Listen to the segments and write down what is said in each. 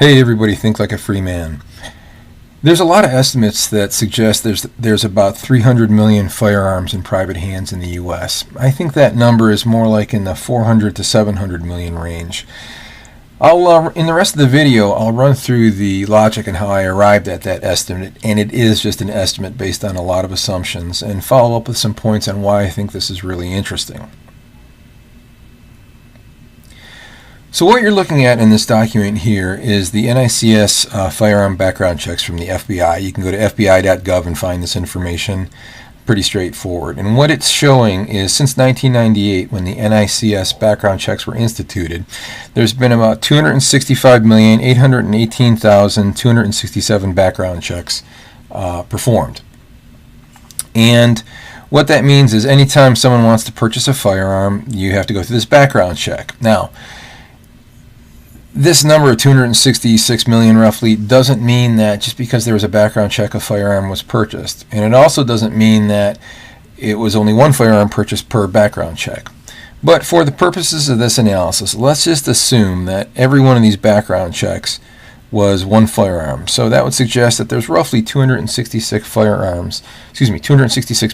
Hey everybody, think like a free man. There's a lot of estimates that suggest there's about 300 million firearms in private hands in the US. I think that number is more like in the 400 to 700 million range. In the rest of the video, I'll run through the logic and how I arrived at that estimate, and it is just an estimate based on a lot of assumptions, and follow up with some points on why I think this is really interesting. So what you're looking at in this document here is the NICS firearm background checks from the FBI. You can go to fbi.gov and find this information. Pretty straightforward. And what it's showing is since 1998, when the NICS background checks were instituted, there's been about 265,818,267 background checks performed. And what that means is anytime someone wants to purchase a firearm, you have to go through this background check. Now, this number of 266 million roughly doesn't mean that just because there was a background check a firearm was purchased. And it also doesn't mean that it was only one firearm purchased per background check. But for the purposes of this analysis, let's just assume that every one of these background checks was one firearm. So that would suggest that there's roughly 266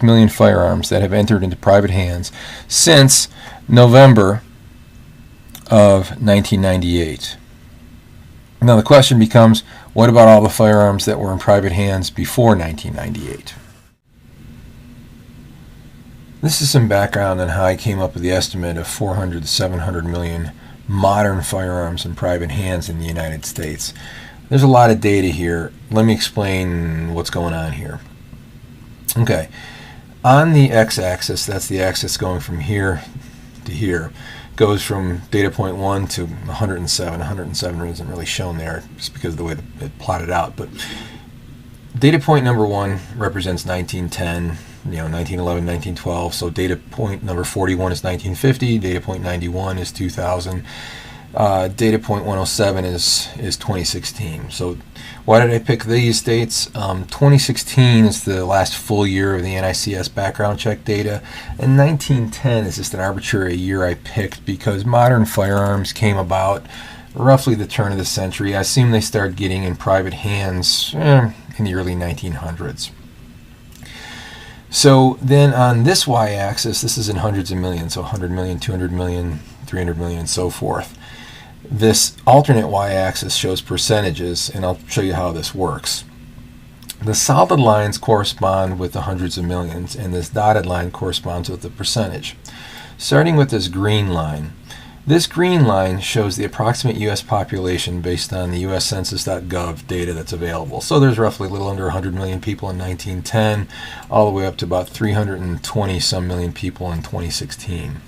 million firearms that have entered into private hands since November of 1998. Now the question becomes, what about all the firearms that were in private hands before 1998? This is some background on how I came up with the estimate of 400 to 700 million modern firearms in private hands in the United States. There's a lot of data here. Let me explain what's going on here. Okay, on the x-axis, that's the axis going from here to here, goes from data point 1 to 107. 107 isn't really shown there just because of the way it plotted out. But data point number 1 represents 1910, 1911, 1912. So data point number 41 is 1950. Data point 91 is 2000. Data point 107 is 2016. So why did I pick these dates? 2016 is the last full year of the NICS background check data, and 1910 is just an arbitrary year I picked because modern firearms came about roughly the turn of the century. I assume they started getting in private hands in the early 1900s. So then on this y-axis, this is in hundreds of millions, so 100 million, 200 million, 300 million, and so forth. This alternate y-axis shows percentages, and I'll show you how this works. The solid lines correspond with the hundreds of millions, and this dotted line corresponds with the percentage. Starting with this green line. This green line shows the approximate U.S. population based on the US Census.gov data that's available. So there's roughly a little under 100 million people in 1910, all the way up to about 320 some million people in 2016.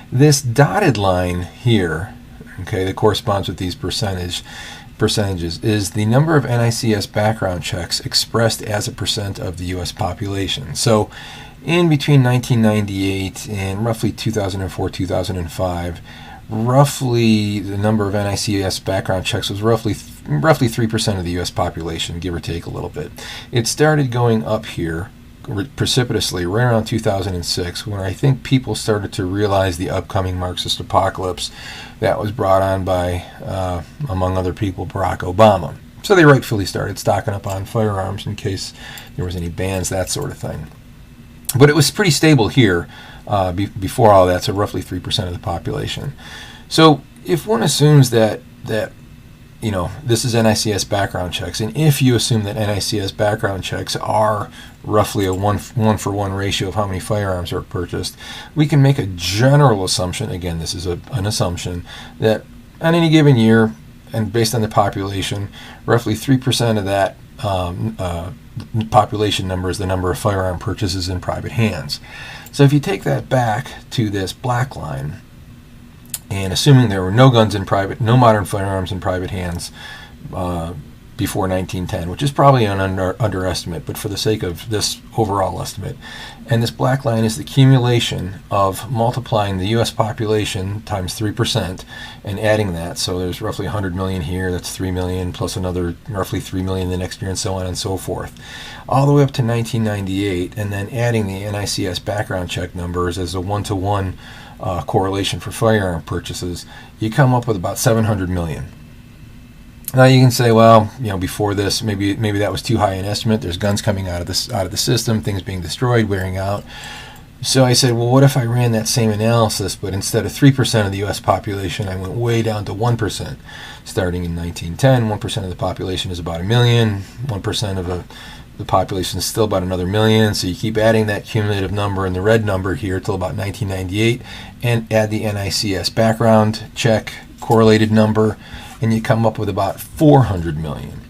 This dotted line here, okay, that corresponds with these percentages, is the number of NICS background checks expressed as a percent of the U.S. population. So in between 1998 and roughly 2004-2005, roughly the number of NICS background checks was roughly 3% of the U.S. population, give or take a little bit. It started going up here precipitously right around 2006, when I think people started to realize the upcoming Marxist apocalypse that was brought on by, among other people, Barack Obama. So they rightfully started stocking up on firearms in case there was any bans, that sort of thing. But it was pretty stable here before all that, so roughly 3% of the population. So if one assumes that this is NICS background checks, and if you assume that NICS background checks are roughly a one-for-one ratio of how many firearms are purchased, we can make a general assumption, again this is an assumption, that on any given year, and based on the population, roughly 3% of that population number is the number of firearm purchases in private hands. So if you take that back to this black line, and assuming there were no modern firearms in private hands before 1910, which is probably an underestimate, but for the sake of this overall estimate, and this black line is the accumulation of multiplying the U.S. population times 3% and adding that. So there's roughly 100 million here, that's 3 million, plus another roughly 3 million the next year, and so on and so forth, all the way up to 1998, and then adding the NICS background check numbers as a one-to-one correlation for firearm purchases, you come up with about 700 million. Now you can say, well, before this, maybe that was too high an estimate. There's guns coming out of the system, things being destroyed, wearing out. So I said, well, what if I ran that same analysis, but instead of 3% of the U.S. population, I went way down to 1%. Starting in 1910, 1% of the population is about 1 million. 1% of the population is still about another million. So you keep adding that cumulative number and the red number here till about 1998, and add the NICS background check correlated number, and you come up with about 400 million.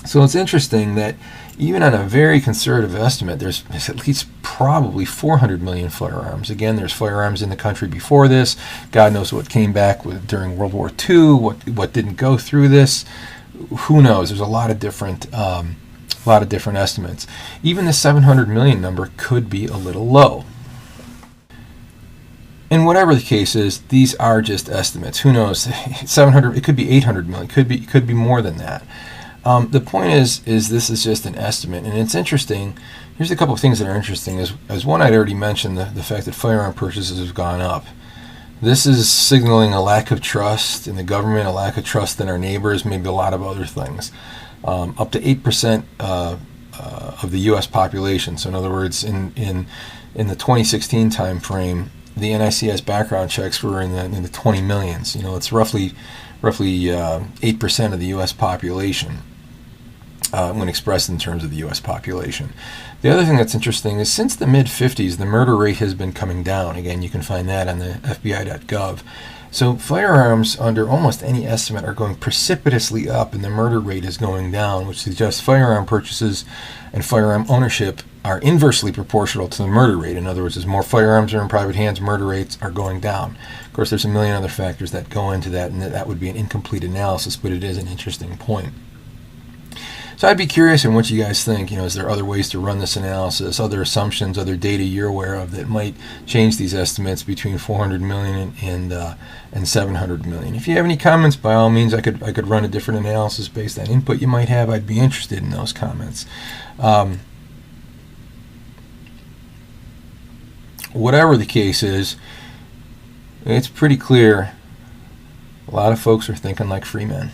So it's interesting that even on a very conservative estimate, there's at least probably 400 million firearms. Again, there's firearms in the country before this. God knows what came back during World War II, what didn't go through this. Who knows? There's a lot of different estimates. Even the 700 million number could be a little low. And whatever the case is, these are just estimates. Who knows? 700. It could be 800 million. It could be more than that. The point is this is just an estimate, and it's interesting. Here's a couple of things that are interesting. As one, I'd already mentioned the fact that firearm purchases have gone up. This is signaling a lack of trust in the government, a lack of trust in our neighbors, maybe a lot of other things. Up to 8% of the U.S. population. So in other words, in the 2016 time frame, the NICS background checks were in the 20 millions. It's roughly 8% of the U.S. population. When expressed in terms of the U.S. population. The other thing that's interesting is since the mid-50s, the murder rate has been coming down. Again, you can find that on the FBI.gov. So firearms, under almost any estimate, are going precipitously up, and the murder rate is going down, which suggests firearm purchases and firearm ownership are inversely proportional to the murder rate. In other words, as more firearms are in private hands, murder rates are going down. Of course, there's a million other factors that go into that, and that would be an incomplete analysis, but it is an interesting point. So I'd be curious in what you guys think. Is there other ways to run this analysis, other assumptions, other data you're aware of that might change these estimates between 400 million and 700 million? If you have any comments, by all means, I could run a different analysis based on input you might have. I'd be interested in those comments. Whatever the case is, it's pretty clear a lot of folks are thinking like free men.